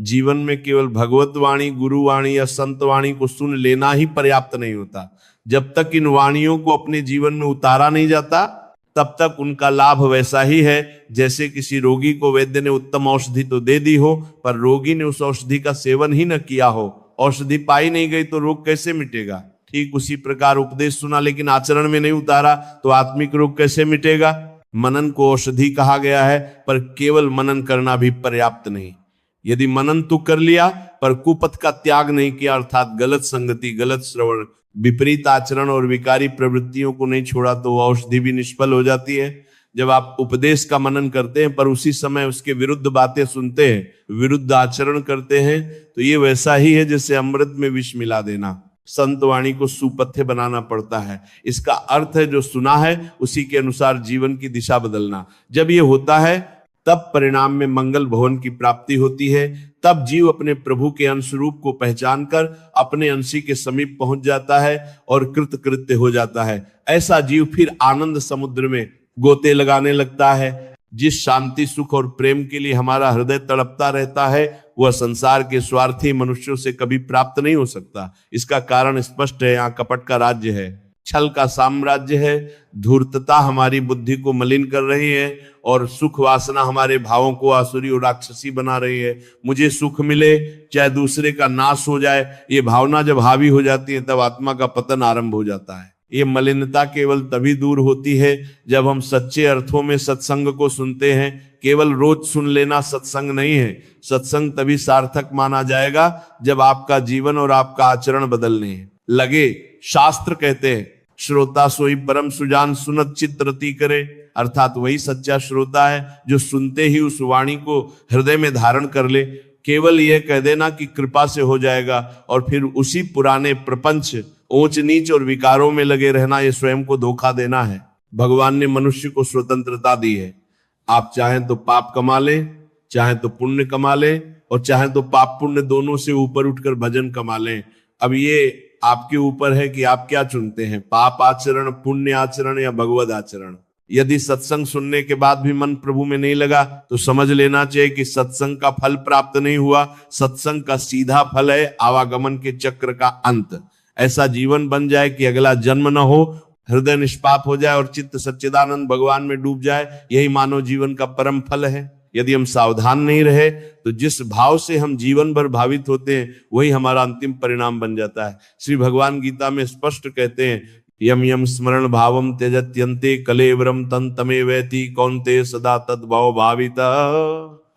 जीवन में केवल भगवत वाणी, गुरु वाणी या संत वाणी को सुन लेना ही पर्याप्त नहीं होता। जब तक इन वाणियों को अपने जीवन में उतारा नहीं जाता तब तक उनका लाभ वैसा ही है जैसे किसी रोगी को वैद्य ने उत्तम औषधि तो दे दी हो, पर रोगी ने उस औषधि का सेवन ही न किया हो, औषधि पाई नहीं गई तो रोग कैसे मिटेगा। ठीक उसी प्रकार उपदेश सुना लेकिन आचरण में नहीं उतारा तो आत्मिक रोग कैसे मिटेगा। मनन को औषधि कहा गया है, पर केवल मनन करना भी पर्याप्त नहीं। यदि मनन तो कर लिया पर कुपथ का त्याग नहीं किया, अर्थात गलत संगति, गलत श्रवण, विपरीत आचरण और विकारी प्रवृत्तियों को नहीं छोड़ा तो औषधि भी निष्फल हो जाती है। जब आप उपदेश का मनन करते हैं पर उसी समय उसके विरुद्ध बातें सुनते हैं, विरुद्ध आचरण करते हैं, तो ये वैसा ही है जैसे अमृत में विष मिला देना। संत वाणी को सुपथ्य बनाना पड़ता है। इसका अर्थ है जो सुना है उसी के अनुसार जीवन की दिशा बदलना। जब ये होता है तब परिणाम में मंगल भवन की प्राप्ति होती है। तब जीव अपने प्रभु के अंश रूप को पहचान कर अपने अंशी के समीप पहुंच जाता है और कृतकृत्य हो जाता है। ऐसा जीव फिर आनंद समुद्र में गोते लगाने लगता है। जिस शांति, सुख और प्रेम के लिए हमारा हृदय तड़पता रहता है वह संसार के स्वार्थी मनुष्यों से कभी प्राप्त नहीं हो सकता। इसका कारण स्पष्ट है, यहाँ कपट का राज्य है, छल का साम्राज्य है, धूर्तता हमारी बुद्धि को मलिन कर रही है और सुख वासना हमारे भावों को आसुरी और राक्षसी बना रही है। मुझे सुख मिले चाहे दूसरे का नाश हो जाए, ये भावना जब हावी हो जाती है तब आत्मा का पतन आरंभ हो जाता है। ये मलिनता केवल तभी दूर होती है जब हम सच्चे अर्थों में सत्संग को सुनते हैं। केवल रोज सुन लेना सत्संग नहीं है। सत्संग तभी सार्थक माना जाएगा जब आपका जीवन और आपका आचरण बदलने लगे। शास्त्र कहते हैं श्रोता सोई परम सुजान सुनत चित्त रति करे, अर्थात वही सच्चा श्रोता है जो सुनते ही उस वाणी को हृदय में धारण कर ले। केवल यह कह देना कि कृपा से हो जाएगा और फिर उसी पुराने प्रपंच, ऊंच नीच और विकारों में लगे रहना, यह स्वयं को धोखा देना है। भगवान ने मनुष्य को स्वतंत्रता दी है। आप चाहें तो पाप कमा लें, चाहें तो पुण्य कमा लें और चाहें तो पाप पुण्य दोनों से ऊपर उठकर भजन कमा लें। अब ये आपके ऊपर है कि आप क्या चुनते हैं, पाप आचरण, पुण्य आचरण या भगवद आचरण। यदि सत्संग सुनने के बाद भी मन प्रभु में नहीं लगा तो समझ लेना चाहिए कि सत्संग का फल प्राप्त नहीं हुआ। सत्संग का सीधा फल है आवागमन के चक्र का अंत। ऐसा जीवन बन जाए कि अगला जन्म न हो, हृदय निष्पाप हो जाए और चित्त सच्चिदानंद भगवान में डूब जाए। यही मानव जीवन का परम फल है। यदि हम सावधान नहीं रहे तो जिस भाव से हम जीवन भर भावित होते हैं वही हमारा अंतिम परिणाम बन जाता है। श्री भगवान गीता में स्पष्ट कहते हैं, यम यम स्मरण भावम त्यजत्यन्ते कलेवरम तन तमे वैति कौन्ते सदा तद्भाव भाविता।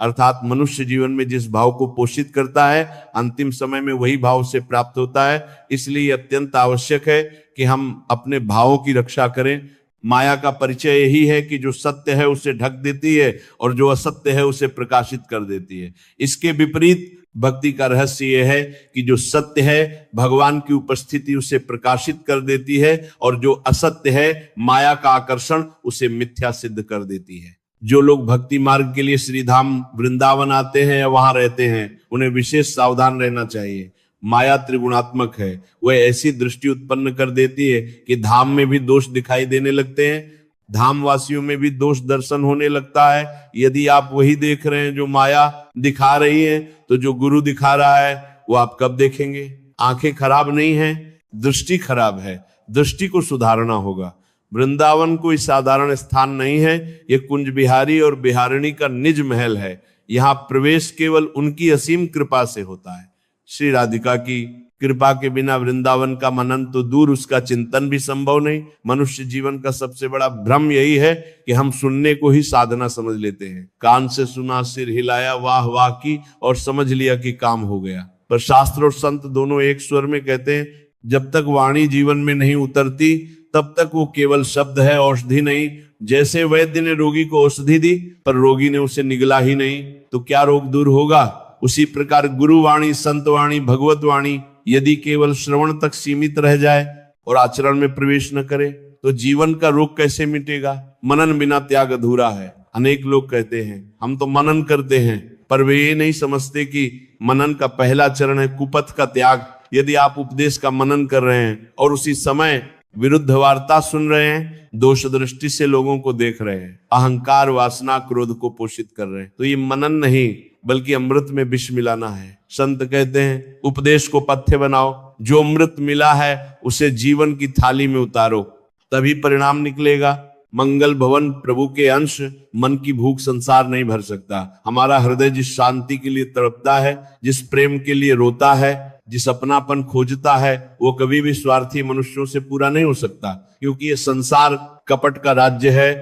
अर्थात मनुष्य जीवन में जिस भाव को पोषित करता है अंतिम समय में वही भाव से प्राप्त होता है। इसलिए अत्यंत आवश्यक है कि हम अपने भावों की रक्षा करें। माया का परिचय यही है कि जो सत्य है उसे ढक देती है और जो असत्य है उसे प्रकाशित कर देती है। इसके विपरीत भक्ति का रहस्य यह है कि जो सत्य है भगवान की उपस्थिति उसे प्रकाशित कर देती है और जो असत्य है माया का आकर्षण उसे मिथ्या सिद्ध कर देती है। जो लोग भक्ति मार्ग के लिए श्रीधाम वृंदावन आते हैं या वहां रहते हैं उन्हें विशेष सावधान रहना चाहिए। माया त्रिगुणात्मक है, वह ऐसी दृष्टि उत्पन्न कर देती है कि धाम में भी दोष दिखाई देने लगते हैं, धाम वासियों में भी दोष दर्शन होने लगता है। यदि आप वही देख रहे हैं जो माया दिखा रही है तो जो गुरु दिखा रहा है वो आप कब देखेंगे। आंखें खराब नहीं है, दृष्टि खराब है, दृष्टि को सुधारना होगा। वृंदावन कोई साधारण स्थान नहीं है, यह कुंज बिहारी और बिहारिणी का निज महल है। यहाँ प्रवेश केवल उनकी असीम कृपा से होता है। श्री राधिका की कृपा के बिना वृंदावन का मनन तो दूर, उसका चिंतन भी संभव नहीं। मनुष्य जीवन का सबसे बड़ा भ्रम यही है कि हम सुनने को ही साधना समझ लेते हैं। कान से सुना, सिर हिलाया, वाह वाह की और समझ लिया कि काम हो गया। पर शास्त्र और संत दोनों एक स्वर में कहते हैं जब तक वाणी जीवन में नहीं उतरती तब तक वो केवल शब्द है, औषधि नहीं। जैसे वैद्य ने रोगी को औषधि दी पर रोगी ने उसे निगला ही नहीं तो क्या रोग दूर होगा। उसी प्रकार गुरुवाणी, संतवाणी, भगवत वाणी यदि केवल श्रवण तक सीमित रह जाए और आचरण में प्रवेश न करे तो जीवन का रोग कैसे मिटेगा। मनन बिना त्याग अधूरा है। अनेक लोग कहते हैं हम तो मनन करते हैं, पर वे ये नहीं समझते कि मनन का पहला चरण है कुपथ का त्याग। यदि आप उपदेश का मनन कर रहे हैं और उसी समय विरुद्ध वार्ता सुन रहे हैं, दोष दृष्टि से लोगों को देख रहे हैं, अहंकार वासना क्रोध को पोषित कर रहे हैं, तो ये मनन नहीं बल्कि अमृत में विष मिलाना है। संत कहते हैं उपदेश को पथ्य बनाओ, जो अमृत मिला है उसे जीवन की थाली में उतारो, तभी परिणाम निकलेगा। मंगल भवन प्रभु के अंश, मन की भूख संसार नहीं भर सकता। हमारा हृदय जिस शांति के लिए तड़पता है, जिस प्रेम के लिए रोता है, जिस अपनापन खोजता है, वो कभी भी स्वार्थी मनुष्यों से पूरा नहीं हो सकता, क्योंकि ये संसार कपट का राज्य है,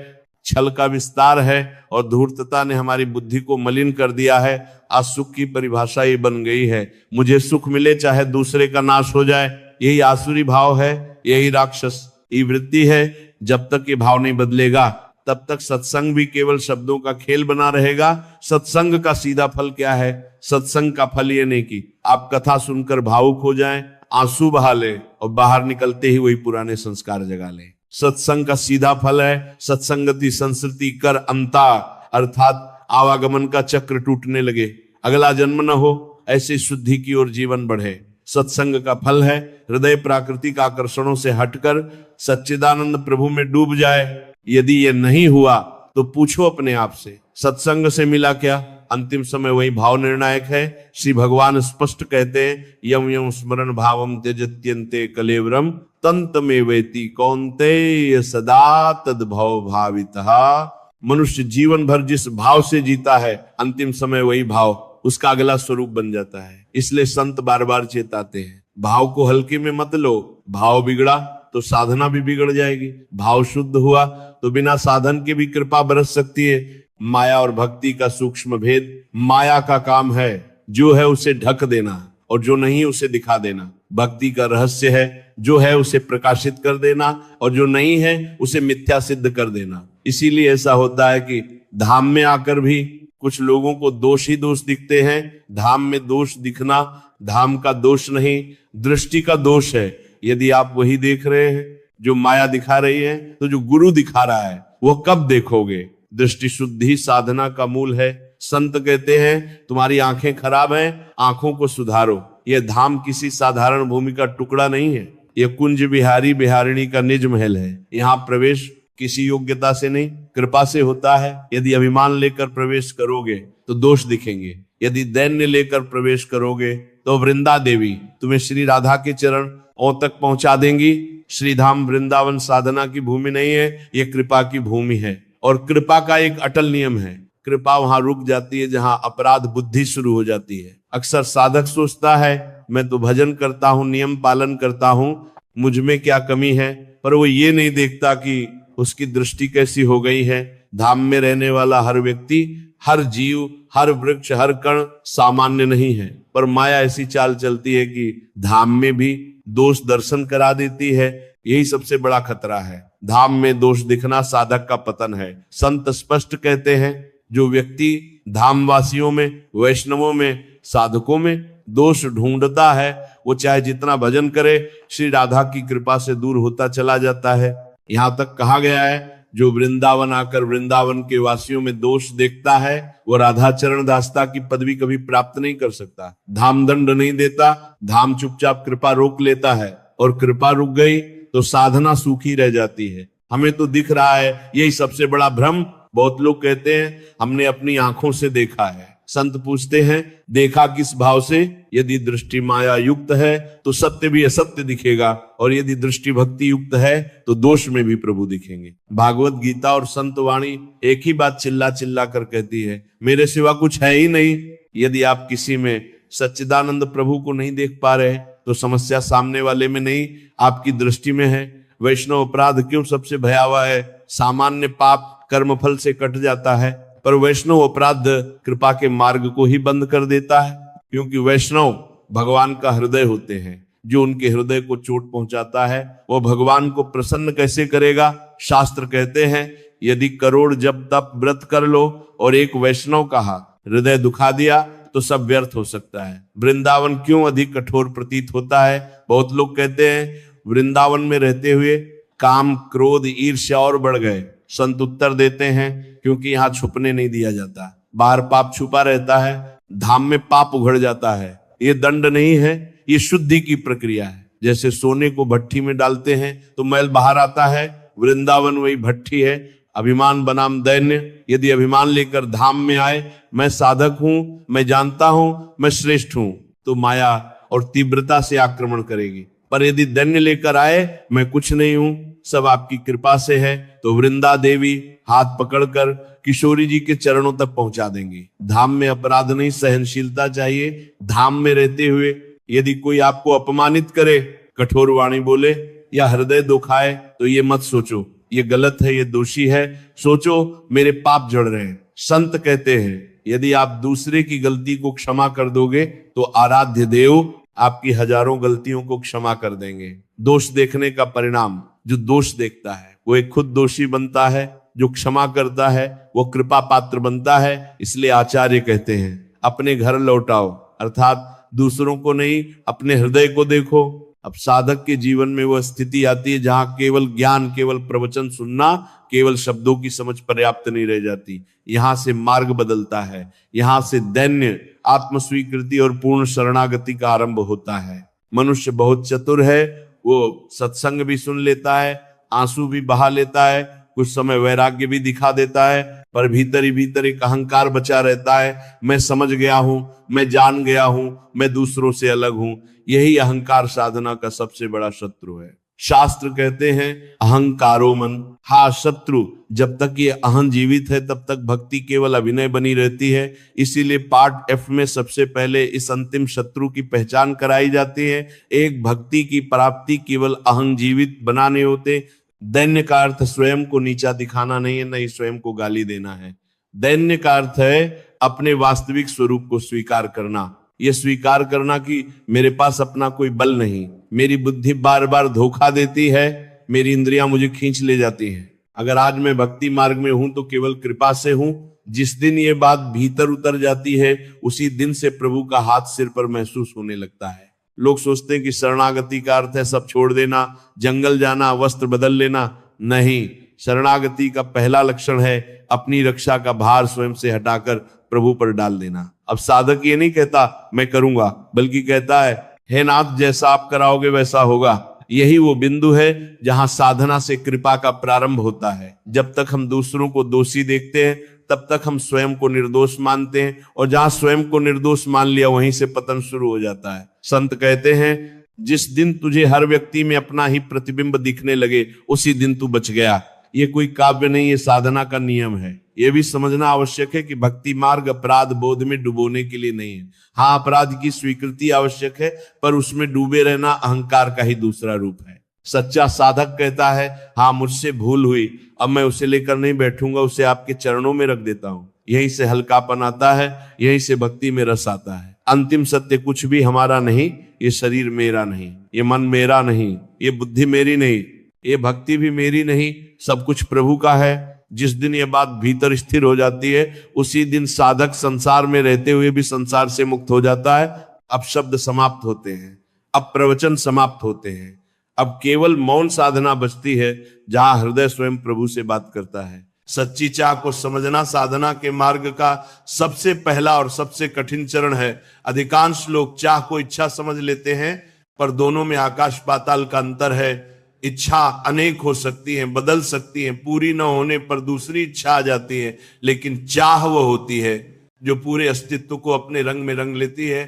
छल का विस्तार है और धूर्तता ने हमारी बुद्धि को मलिन कर दिया है। आज सुख की परिभाषा ये बन गई है, मुझे सुख मिले चाहे दूसरे का नाश हो जाए। यही आसुरी भाव है, यही राक्षस की वृत्ति है। जब तक ये भाव नहीं बदलेगा तब तक सत्संग भी केवल शब्दों का खेल बना रहेगा। सत्संग का सीधा फल क्या है? सत्संग का फल ये नहीं कि आप कथा सुनकर भावुक हो जाएं, आंसू बहा ले और बाहर निकलते ही वही पुराने संस्कार जगा ले। सत्संग का सीधा फल है सत्संगति संस्कृति कर अंता, अर्थात आवागमन का चक्र टूटने लगे, अगला जन्म न हो, ऐसे शुद्धि की ओर जीवन बढ़े। सत्संग का फल है हृदय प्राकृतिक आकर्षणों से हटकर सच्चिदानंद प्रभु में डूब जाए। यदि ये नहीं हुआ तो पूछो अपने आप से, सत्संग से मिला क्या? अंतिम समय वही भाव निर्णायक है। श्री भगवान स्पष्ट कहते हैं, यम यम स्मरण भावम त्यजत्यन्ते कलेवरम तंत में वेति कौन्तेय सदा तद भव भावितः। मनुष्य जीवन भर जिस भाव से जीता है, अंतिम समय वही भाव उसका अगला स्वरूप बन जाता है। इसलिए संत बार बार चेताते हैं, भाव को हल्के में मत लो। भाव बिगड़ा तो साधना भी बिगड़ जाएगी, भाव शुद्ध हुआ तो बिना साधन के भी कृपा बरस सकती है। माया और भक्ति का सूक्ष्म भेद, माया का काम है जो है उसे ढक देना और जो नहीं उसे दिखा देना। भक्ति का रहस्य है जो है उसे प्रकाशित कर देना और जो नहीं है उसे मिथ्या सिद्ध कर देना। इसीलिए ऐसा होता है कि धाम में आकर भी कुछ लोगों को दोष ही दोष दिखते हैं। धाम में दोष दिखना धाम का दोष नहीं, दृष्टि का दोष है। यदि आप वही देख रहे हैं जो माया दिखा रही है, तो जो गुरु दिखा रहा है वो कब देखोगे? दृष्टि शुद्धि साधना का मूल है। संत कहते हैं तुम्हारी आंखें खराब हैं, आंखों को सुधारो। यह धाम किसी साधारण भूमि का टुकड़ा नहीं है, यह कुंज बिहारी बिहारिणी का निज महल है। यहाँ प्रवेश किसी योग्यता से नहीं, कृपा से होता है। यदि अभिमान लेकर प्रवेश करोगे तो दोष दिखेंगे, यदि दैन्य लेकर प्रवेश करोगे तो वृंदा देवी तुम्हें श्री राधा के चरण तक पहुंचा देंगी। श्रीधाम वृंदावन साधना की भूमि नहीं है, यह कृपा की भूमि है। और कृपा का एक अटल नियम है, कृपा वहां रुक जाती है जहां अपराध बुद्धि शुरू हो जाती है। अक्सर साधक सोचता है मैं तो भजन करता हूं, नियम पालन करता हूं, मुझ में क्या कमी है, पर वो ये नहीं देखता कि उसकी दृष्टि कैसी हो गई है। धाम में रहने वाला हर व्यक्ति, हर जीव, हर वृक्ष, हर कण सामान्य नहीं है, पर माया ऐसी चाल चलती है कि धाम में भी दोष दर्शन करा देती है। यही सबसे बड़ा खतरा है। धाम में दोष दिखना साधक का पतन है। संत स्पष्ट कहते हैं जो व्यक्ति धामवासियों में, वैष्णवों में, साधकों में दोष ढूंढता है, वो चाहे जितना भजन करे, श्री राधा की कृपा से दूर होता चला जाता है। यहाँ तक कहा गया है जो वृंदावन आकर वृंदावन के वासियों में दोष देखता है वो राधा चरण दासता की पदवी कभी प्राप्त नहीं कर सकता। धाम दंड नहीं देता, धाम चुपचाप कृपा रोक लेता है, और कृपा रुक गई तो साधना सूखी रह जाती है। हमें तो दिख रहा है, यही सबसे बड़ा भ्रम। बहुत लोग कहते हैं हमने अपनी आंखों से देखा है। संत पूछते हैं देखा किस भाव से? यदि दृष्टि माया युक्त है तो सत्य भी असत्य दिखेगा, और यदि दृष्टि भक्ति युक्त है तो दोष में भी प्रभु दिखेंगे। भागवत गीता और संत वाणी एक ही बात चिल्ला चिल्ला कर कहती है, मेरे सिवा कुछ है ही नहीं। यदि आप किसी में सच्चिदानंद प्रभु को नहीं देख पा रहे तो समस्या सामने वाले में नहीं, आपकी दृष्टि में है। वैष्णव अपराध क्यों सबसे भयावह है? सामान्य पाप कर्मफल से कट जाता है, पर वैष्णव अपराध कृपा के मार्ग को ही बंद कर देता है, क्योंकि वैष्णव भगवान का हृदय होते हैं। जो उनके हृदय को चोट पहुंचाता है वो भगवान को प्रसन्न कैसे करेगा? शास्त्र कहते हैं यदि करोड़ जप तप व्रत कर लो और एक वैष्णव कहा हृदय दुखा दिया तो सब व्यर्थ हो सकता है। वृंदावन क्यों अधिक कठोर प्रतीत होता है? बहुत लोग कहते हैं वृंदावन में रहते हुए काम क्रोध ईर्ष्या और बढ़ गए। संत उत्तर देते हैं क्योंकि यहाँ छुपने नहीं दिया जाता, बाहर पाप छुपा रहता है, धाम में पाप उघड़ जाता है। ये दंड नहीं है, ये शुद्धि की प्रक्रिया है। जैसे सोने को भट्ठी में डालते हैं तो मैल बाहर आता है, वृंदावन वही भट्ठी है। अभिमान बनाम दैन्य, यदि अभिमान लेकर धाम में आए, मैं साधक हूं, मैं जानता हूं, मैं श्रेष्ठ हूं, तो माया और तीव्रता से आक्रमण करेगी। पर यदि दैन्य लेकर आए, मैं कुछ नहीं हूं, सब आपकी कृपा से है, तो वृंदा देवी हाथ पकड़कर किशोरी जी के चरणों तक पहुंचा देंगी। धाम में अपराध नहीं, सहनशीलता चाहिए। धाम में रहते हुए यदि कोई आपको अपमानित करे, कठोर वाणी बोले या हृदय दुखाए, तो ये मत सोचो ये गलत है, ये दोषी है, सोचो मेरे पाप जड़ रहे हैं। संत कहते हैं यदि आप दूसरे की गलती को क्षमा कर दोगे तो आराध्य देव आपकी हजारों गलतियों को क्षमा कर देंगे। दोष देखने का परिणाम, जो दोष देखता है वो एक खुद दोषी बनता है, जो क्षमा करता है वो कृपा पात्र बनता है। इसलिए आचार्य कहते हैं अपने घर लौटाओ, अर्थात दूसरों को नहीं, अपने हृदय को देखो। अब साधक के जीवन में वह स्थिति आती है जहां केवल ज्ञान, केवल प्रवचन सुनना, केवल शब्दों की समझ पर्याप्त नहीं रह जाती। यहां से मार्ग बदलता है, यहां से दैन्य, आत्मस्वीकृति और पूर्ण शरणागति का आरंभ होता है। मनुष्य बहुत चतुर है, वो सत्संग भी सुन लेता है, आंसू भी बहा लेता है, कुछ समय वैराग्य भी दिखा देता है, पर भीतर ही भीतर एक अहंकार बचा रहता है। मैं समझ गया हूं, मैं जान गया हूं, मैं दूसरों से अलग हूं। यही अहंकार साधना का सबसे बड़ा शत्रु है। शास्त्र कहते हैं अहंकारो मन, हा शत्रु। जब तक ये अहं जीवित है तब तक भक्ति केवल अभिनय बनी रहती है। इसीलिए पार्ट एफ में सबसे पहले इस अंतिम शत्रु की पहचान कराई जाती है। एक, भक्ति की प्राप्ति केवल अहं जीवित बनाने होते। दैन्य का अर्थ स्वयं को नीचा दिखाना नहीं है, नहीं स्वयं को गाली देना है। दैन्य का अर्थ है अपने वास्तविक स्वरूप को स्वीकार करना। यह स्वीकार करना कि मेरे पास अपना कोई बल नहीं, मेरी बुद्धि बार बार धोखा देती है, मेरी इंद्रियां मुझे खींच ले जाती हैं। अगर आज मैं भक्ति मार्ग में हूं तो केवल कृपा से हूं। जिस दिन ये बात भीतर उतर जाती है उसी दिन से प्रभु का हाथ सिर पर महसूस होने लगता है। लोग सोचते हैं कि शरणागति का अर्थ है सब छोड़ देना, जंगल जाना, वस्त्र बदल लेना। नहीं, शरणागति का पहला लक्षण है अपनी रक्षा का भार स्वयं से हटाकर प्रभु पर डाल देना। अब साधक ये नहीं कहता मैं करूंगा, बल्कि कहता है हे नाथ जैसा आप कराओगे वैसा होगा। यही वो बिंदु है जहां साधना से कृपा का प्रारंभ होता है। जब तक हम दूसरों को दोषी देखते हैं तब तक हम स्वयं को निर्दोष मानते हैं, और जहां स्वयं को निर्दोष मान लिया वहीं से पतन शुरू हो जाता है। संत कहते हैं जिस दिन तुझे हर व्यक्ति में अपना ही प्रतिबिंब दिखने लगे उसी दिन तू बच गया। ये कोई काव्य नहीं, ये साधना का नियम है। ये भी समझना आवश्यक है कि भक्ति मार्ग अपराध बोध में डुबोने के लिए नहीं है। हाँ, अपराध की स्वीकृति आवश्यक है, पर उसमें डूबे रहना अहंकार का ही दूसरा रूप है। सच्चा साधक कहता है हाँ मुझसे भूल हुई, अब मैं उसे लेकर नहीं बैठूंगा, उसे आपके चरणों में रख देता हूं। यहीं से हल्कापन आता है, यहीं से भक्ति में रस आता है। अंतिम सत्य कुछ भी हमारा नहीं, ये शरीर मेरा नहीं, ये मन मेरा नहीं, ये बुद्धि मेरी नहीं, ये भक्ति भी मेरी नहीं, सब कुछ प्रभु का है। जिस दिन ये बात भीतर स्थिर हो जाती है उसी दिन साधक संसार में रहते हुए भी संसार से मुक्त हो जाता है। अब शब्द समाप्त होते हैं, अब प्रवचन समाप्त होते हैं, अब केवल मौन साधना बचती है जहां हृदय स्वयं प्रभु से बात करता है। सच्ची चाह को समझना साधना के मार्ग का सबसे पहला और सबसे कठिन चरण है। अधिकांश लोग चाह को इच्छा समझ लेते हैं, पर दोनों में आकाश पाताल का अंतर है। इच्छा अनेक हो सकती है, बदल सकती है, पूरी न होने पर दूसरी इच्छा आ जाती है, लेकिन चाह वो होती है जो पूरे अस्तित्व को अपने रंग में रंग लेती है।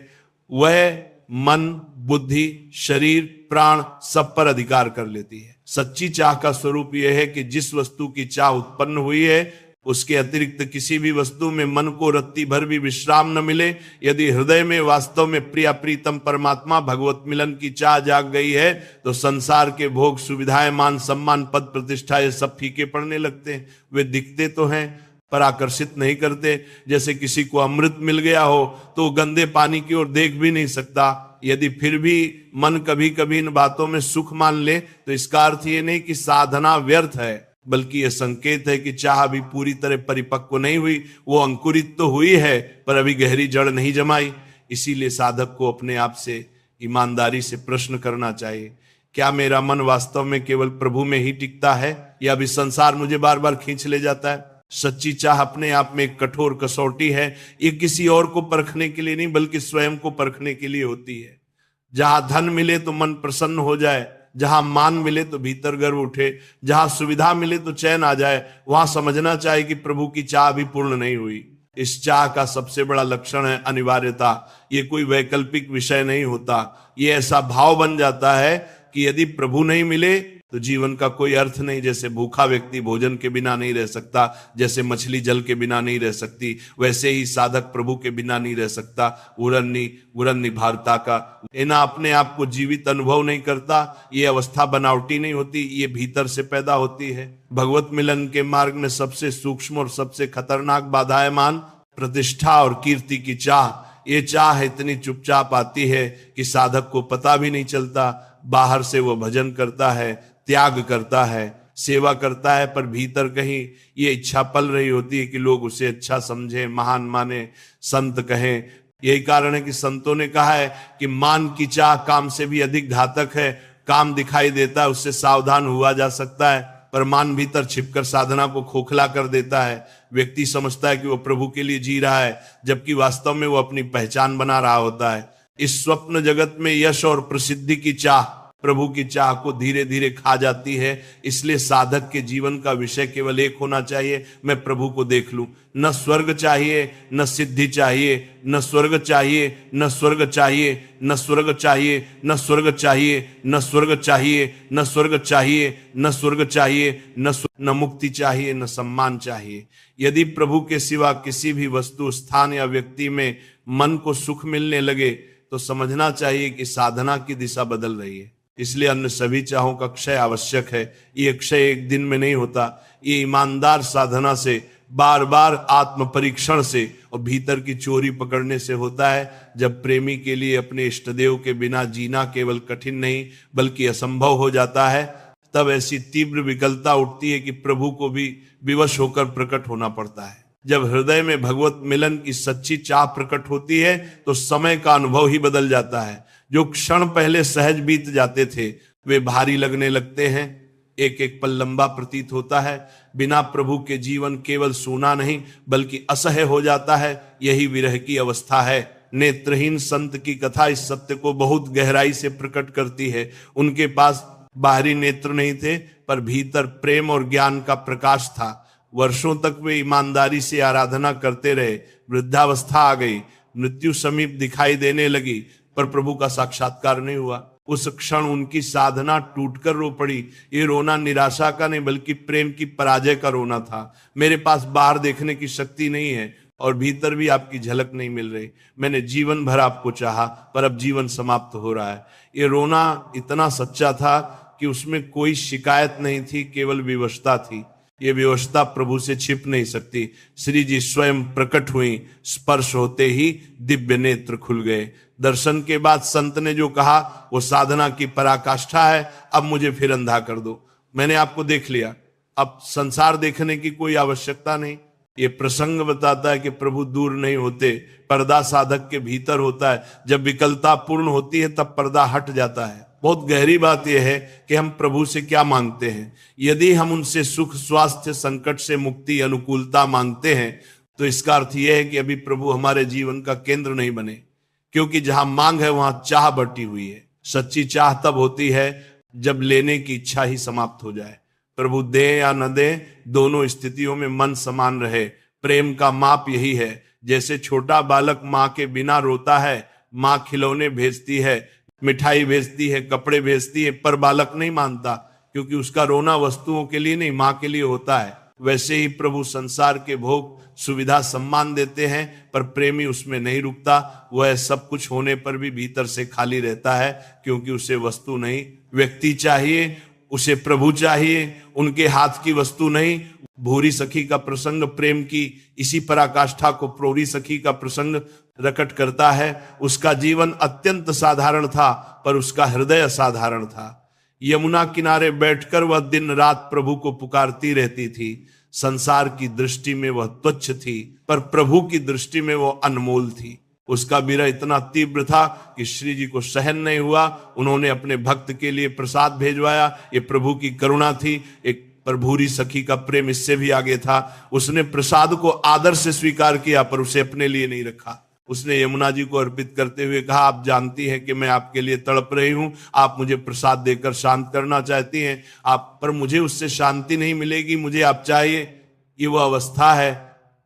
वह मन, बुद्धि, शरीर, प्राण सब पर अधिकार कर लेती है। सच्ची चाह का स्वरूप यह है कि जिस वस्तु की चाह उत्पन्न हुई है उसके अतिरिक्त किसी भी वस्तु में मन को रत्ती भर भी विश्राम न मिले। यदि हृदय में वास्तव में प्रिय प्रीतम परमात्मा भगवत मिलन की चाह जाग गई है तो संसार के भोग, सुविधाएं, मान सम्मान, पद प्रतिष्ठा ये सब फीके पड़ने लगते हैं। वे दिखते तो हैं पर आकर्षित नहीं करते। जैसे किसी को अमृत मिल गया हो तो गंदे पानी की ओर देख भी नहीं सकता। यदि फिर भी मन कभी कभी इन बातों में सुख मान ले तो इसका अर्थ ये नहीं कि साधना व्यर्थ है, बल्कि यह संकेत है कि चाह अभी पूरी तरह परिपक्व नहीं हुई। वो अंकुरित तो हुई है पर अभी गहरी जड़ नहीं जमाई। इसीलिए साधक को अपने आप से ईमानदारी से प्रश्न करना चाहिए, क्या मेरा मन वास्तव में केवल प्रभु में ही टिकता है या अभी संसार मुझे बार बार खींच ले जाता है? सच्ची चाह अपने आप में एक कठोर कसौटी है। ये किसी और को परखने के लिए नहीं बल्कि स्वयं को परखने के लिए होती है। जहां धन मिले तो मन प्रसन्न हो जाए, जहां मान मिले तो भीतर गर्व उठे, जहां सुविधा मिले तो चैन आ जाए, वहां समझना चाहिए कि प्रभु की चाह अभी पूर्ण नहीं हुई। इस चाह का सबसे बड़ा लक्षण है अनिवार्यता। ये कोई वैकल्पिक विषय नहीं होता। ये ऐसा भाव बन जाता है कि यदि प्रभु नहीं मिले तो जीवन का कोई अर्थ नहीं। जैसे भूखा व्यक्ति भोजन के बिना नहीं रह सकता, जैसे मछली जल के बिना नहीं रह सकती, वैसे ही साधक प्रभु के बिना नहीं रह सकता। उरन्नी भारता का ना अपने आप को जीवित अनुभव नहीं करता। ये अवस्था बनावटी नहीं होती, ये भीतर से पैदा होती है। भगवत मिलन के मार्ग में सबसे सूक्ष्म और सबसे खतरनाक बाधाएं मान प्रतिष्ठा और कीर्ति की चाह। ये चाह इतनी चुपचाप आती है कि साधक को पता भी नहीं चलता। बाहर से वो भजन करता है, त्याग करता है, सेवा करता है, पर भीतर कहीं ये इच्छा पल रही होती है कि लोग उसे अच्छा समझे, महान माने, संत कहें। यही कारण है कि संतों ने कहा है कि मान की चाह काम से भी अधिक घातक है। काम दिखाई देता है, उससे सावधान हुआ जा सकता है, पर मान भीतर छिपकर साधना को खोखला कर देता है। व्यक्ति समझता है कि वो प्रभु के लिए जी रहा है, जबकि वास्तव में वो अपनी पहचान बना रहा होता है। इस स्वप्न जगत में यश और प्रसिद्धि की चाह प्रभु की चाह को धीरे धीरे खा जाती है। इसलिए साधक के जीवन का विषय केवल एक होना चाहिए, मैं प्रभु को देख लूं। न स्वर्ग चाहिए, न सिद्धि चाहिए, न स्वर्ग चाहिए, न स्वर्ग चाहिए, न स्वर्ग चाहिए, न स्वर्ग चाहिए, न स्वर्ग चाहिए, न स्वर्ग चाहिए, न स्वर्ग चाहिए, न मुक्ति चाहिए, न सम्मान चाहिए। यदि प्रभु के सिवा किसी भी वस्तु, स्थान या व्यक्ति में मन को सुख मिलने लगे तो समझना चाहिए कि साधना की दिशा बदल रही है। इसलिए अन्य सभी चाहों का क्षय आवश्यक है। ये क्षय एक दिन में नहीं होता। ये ईमानदार साधना से, बार बार आत्म परीक्षण से और भीतर की चोरी पकड़ने से होता है। जब प्रेमी के लिए अपने इष्टदेव के बिना जीना केवल कठिन नहीं बल्कि असंभव हो जाता है, तब ऐसी तीव्र विकलता उठती है कि प्रभु को भी विवश होकर प्रकट होना पड़ता है। जब हृदय में भगवत मिलन की सच्ची चाह प्रकट होती है तो समय का अनुभव ही बदल जाता है। जो क्षण पहले सहज बीत जाते थे वे भारी लगने लगते हैं। एक एक पल लंबा प्रतीत होता है। बिना प्रभु के जीवन केवल सूना नहीं बल्कि असह्य हो जाता है। यही विरह की अवस्था है। नेत्रहीन संत की कथा इस सत्य को बहुत गहराई से प्रकट करती है। उनके पास बाहरी नेत्र नहीं थे, पर भीतर प्रेम और ज्ञान का प्रकाश था। वर्षों तक वे ईमानदारी से आराधना करते रहे। वृद्धावस्था आ गई, मृत्यु समीप दिखाई देने लगी, पर प्रभु का साक्षात्कार नहीं हुआ। उस क्षण उनकी साधना टूटकर रो पड़ी। ये रोना निराशा का नहीं बल्कि प्रेम की पराजय का रोना था। मेरे पास बाहर देखने की शक्ति नहीं है और भीतर भी आपकी झलक नहीं मिल रही। मैंने जीवन भर आपको चाहा, पर अब जीवन समाप्त हो रहा है। ये रोना इतना सच्चा था कि उसमें कोई शिकायत नहीं थी, केवल विवशता थी। ये विवशता प्रभु से छिप नहीं सकती। श्री जी स्वयं प्रकट हुई। स्पर्श होते ही दिव्य नेत्र खुल गए। दर्शन के बाद संत ने जो कहा वो साधना की पराकाष्ठा है। अब मुझे फिर अंधा कर दो, मैंने आपको देख लिया, अब संसार देखने की कोई आवश्यकता नहीं। ये प्रसंग बताता है कि प्रभु दूर नहीं होते, पर्दा साधक के भीतर होता है। जब विकलता पूर्ण होती है तब पर्दा हट जाता है। बहुत गहरी बात यह है कि हम प्रभु से क्या मांगते हैं। यदि हम उनसे सुख, स्वास्थ्य, संकट से मुक्ति, अनुकूलता मांगते हैं तो इसका अर्थ यह है कि अभी प्रभु हमारे जीवन का केंद्र नहीं बने, क्योंकि जहां मांग है वहां चाह बटी हुई है। सच्ची चाह तब होती है जब लेने की इच्छा ही समाप्त हो जाए। प्रभु दे या न दे, दोनों स्थितियों में मन समान रहे। प्रेम का माप यही है। जैसे छोटा बालक माँ के बिना रोता है, माँ खिलौने भेजती है, मिठाई भेजती है, कपड़े भेजती है, पर बालक नहीं मानता, क्योंकि उसका रोना वस्तुओं के लिए नहीं, माँ के लिए होता है। वैसे ही प्रभु संसार के भोग, सुविधा, सम्मान देते हैं, पर प्रेमी उसमें नहीं रुकता। वह सब कुछ होने पर भी भीतर से खाली रहता है, क्योंकि उसे वस्तु नहीं, व्यक्ति चाहिए, उसे प्रभु चाहिए, उनके हाथ की वस्तु नहीं। भूरी सखी का प्रसंग प्रेम की इसी पराकाष्ठा को प्रोरी सखी का प्रसंग प्रकट करता है। उसका जीवन अत्यंत साधारण था, पर उसका हृदय असाधारण था। यमुना किनारे बैठकर वह दिन रात प्रभु को पुकारती रहती थी। संसार की दृष्टि में वह तुच्छ थी, पर प्रभु की दृष्टि में वह अनमोल थी। उसका विरह इतना तीव्र था कि श्री जी को सहन नहीं हुआ। उन्होंने अपने भक्त के लिए प्रसाद भेजवाया। ये प्रभु की करुणा थी। एक पर भूरी सखी का प्रेम इससे भी आगे था। उसने प्रसाद को आदर से स्वीकार किया, पर उसे अपने लिए नहीं रखा। उसने यमुना जी को अर्पित करते हुए कहा, आप जानती हैं कि मैं आपके लिए तड़प रही हूं, आप मुझे प्रसाद देकर शांत करना चाहती हैं, आप पर मुझे उससे शांति नहीं मिलेगी, मुझे आप चाहिए। ये वो अवस्था है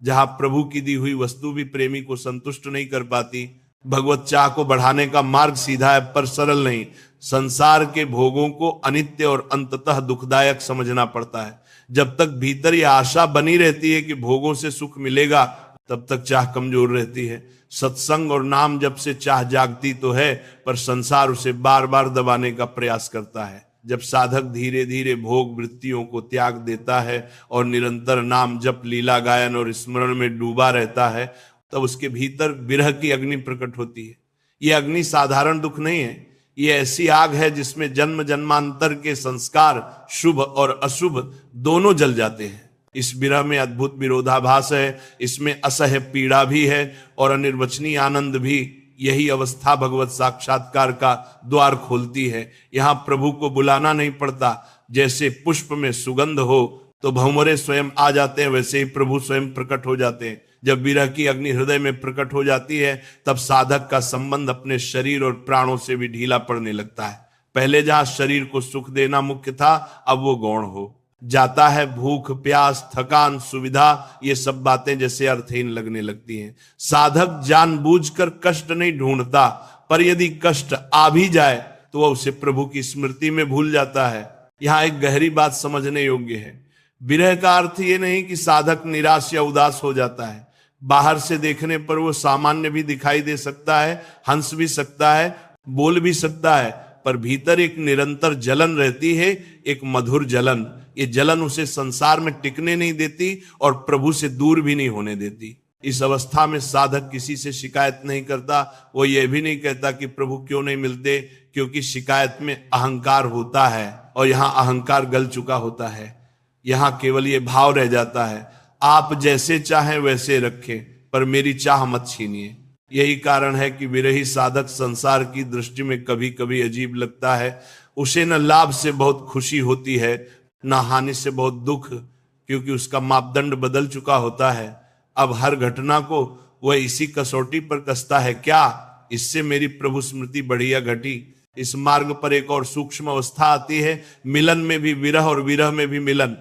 जहां प्रभु की दी हुई वस्तु भी प्रेमी को संतुष्ट नहीं कर पाती। भगवत चाह को बढ़ाने का मार्ग सीधा है पर सरल नहीं। संसार के भोगों को अनित्य और अंततः दुखदायक समझना पड़ता है। जब तक भीतर ये आशा बनी रहती है कि भोगों से सुख मिलेगा, तब तक चाह कमजोर रहती है। सत्संग और नाम जब से चाह जागती तो है, पर संसार उसे बार बार दबाने का प्रयास करता है। जब साधक धीरे धीरे भोग वृत्तियों को त्याग देता है और निरंतर नाम जप, लीला गायन और स्मरण में डूबा रहता है, तब उसके भीतर विरह की अग्नि प्रकट होती है। यह अग्नि साधारण दुख नहीं है, ये ऐसी आग है जिसमें जन्म जन्मांतर के संस्कार शुभ और अशुभ दोनों जल जाते हैं। इस विरह में अद्भुत विरोधाभास है, इसमें असह्य पीड़ा भी है और अनिर्वचनीय आनंद भी। यही अवस्था भगवत साक्षात्कार का द्वार खोलती है। यहाँ प्रभु को बुलाना नहीं पड़ता। जैसे पुष्प में सुगंध हो तो भंवरे स्वयं आ जाते हैं, वैसे ही प्रभु स्वयं प्रकट हो जाते हैं। जब विरह की अग्नि हृदय में प्रकट हो जाती है, तब साधक का संबंध अपने शरीर और प्राणों से भी ढीला पड़ने लगता है। पहले जहां शरीर को सुख देना मुख्य था, अब वो गौण हो जाता है। भूख, प्यास, थकान, सुविधा, ये सब बातें जैसे अर्थहीन लगने लगती हैं। साधक जानबूझकर कष्ट नहीं ढूंढता, पर यदि कष्ट आ भी जाए तो वह उसे प्रभु की स्मृति में भूल जाता है। यहाँ एक गहरी बात समझने योग्य है। विरह का अर्थ ये नहीं कि साधक निराश या उदास हो जाता है। बाहर से देखने पर वो सामान्य भी दिखाई दे सकता है, हंस भी सकता है, बोल भी सकता है, पर भीतर एक निरंतर जलन रहती है, एक मधुर जलन। ये जलन उसे संसार में टिकने नहीं देती और प्रभु से दूर भी नहीं होने देती। इस अवस्था में साधक किसी से शिकायत नहीं करता। वो ये भी नहीं कहता कि प्रभु क्यों नहीं मिलते, क्योंकि शिकायत में अहंकार होता है और यहाँ अहंकार गल चुका होता है। यहाँ केवल ये भाव रह जाता है, आप जैसे चाहें वैसे रखें, पर मेरी चाह मत छीनिए। यही कारण है कि विरही साधक संसार की दृष्टि में कभी कभी अजीब लगता है। उसे न लाभ से बहुत खुशी होती है, न हानि से बहुत दुख, क्योंकि उसका मापदंड बदल चुका होता है। अब हर घटना को वह इसी कसौटी पर कसता है, क्या इससे मेरी प्रभु स्मृति बढ़ी या घटी। इस मार्ग पर एक और सूक्ष्म अवस्था आती है, मिलन में भी विरह और विरह में भी मिलन।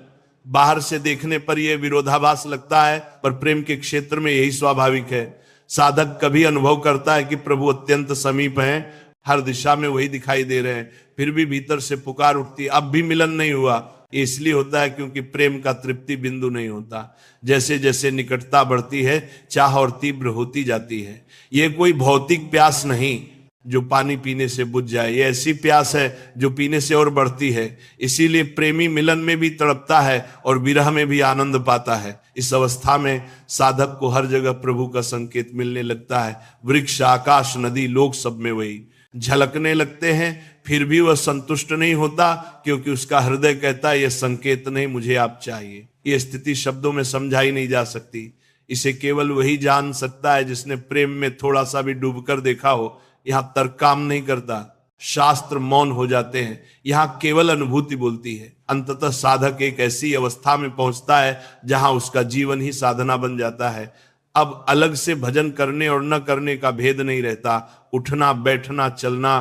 बाहर से देखने पर यह विरोधाभास लगता है, पर प्रेम के क्षेत्र में यही स्वाभाविक है। साधक कभी अनुभव करता है कि प्रभु अत्यंत समीप हैं, हर दिशा में वही दिखाई दे रहे हैं, फिर भी भीतर से पुकार उठती है, अब भी मिलन नहीं हुआ। ये इसलिए होता है क्योंकि प्रेम का तृप्ति बिंदु नहीं होता। जैसे जैसे निकटता बढ़ती है, चाह और तीव्र होती जाती है। ये कोई भौतिक प्यास नहीं जो पानी पीने से बुझ जाए, ये ऐसी प्यास है जो पीने से और बढ़ती है। इसीलिए प्रेमी मिलन में भी तड़पता है और विरह में भी आनंद पाता है। इस अवस्था में साधक को हर जगह प्रभु का संकेत मिलने लगता है। वृक्ष, आकाश, नदी, लोग, सब में वही झलकने लगते हैं। फिर भी वह संतुष्ट नहीं होता, क्योंकि उसका हृदय कहता है, यह संकेत नहीं, मुझे आप चाहिए। यह स्थिति शब्दों में समझाई नहीं जा सकती। इसे केवल वही जान सकता है जिसने प्रेम में थोड़ा सा भी डूबकर देखा हो। यहाँ तर्क काम नहीं करता, शास्त्र मौन हो जाते हैं, यहाँ केवल अनुभूति बोलती है। अंततः साधक एक ऐसी अवस्था में पहुंचता है जहां उसका जीवन ही साधना बन जाता है। अब अलग से भजन करने और न करने का भेद नहीं रहता। उठना, बैठना, चलना,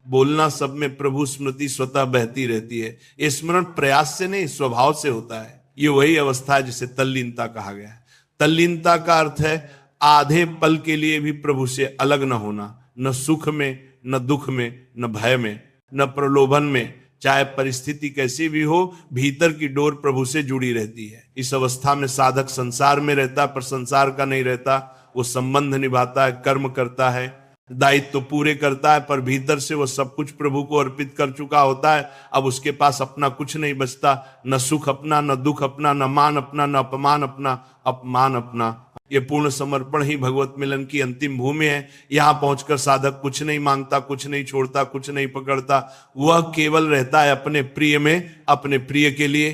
बोलना, सब में प्रभु स्मृति स्वतः बहती रहती है। ये स्मरण प्रयास से नहीं, स्वभाव से होता है। ये वही अवस्था है जिसे तल्लीनता कहा गया है। तल्लीनता का अर्थ है आधे पल के लिए भी प्रभु से अलग न होना, न सुख में, न दुख में, न भय में, न प्रलोभन में। चाहे परिस्थिति कैसी भी हो, भीतर की डोर प्रभु से जुड़ी रहती है। इस अवस्था में साधक संसार में रहता, पर संसार का नहीं रहता। वो संबंध निभाता है, कर्म करता है, दायित्व तो पूरे करता है, पर भीतर से वो सब कुछ प्रभु को अर्पित कर चुका होता है। अब उसके पास अपना कुछ नहीं बचता, न सुख अपना, न दुख अपना, न मान अपना, न अपमान अपना, अपमान अपना। ये पूर्ण समर्पण ही भगवत मिलन की अंतिम भूमि है। यहाँ पहुंचकर साधक कुछ नहीं मांगता, कुछ नहीं छोड़ता, कुछ नहीं पकड़ता। वह केवल रहता है अपने प्रिय में, अपने प्रिय के लिए।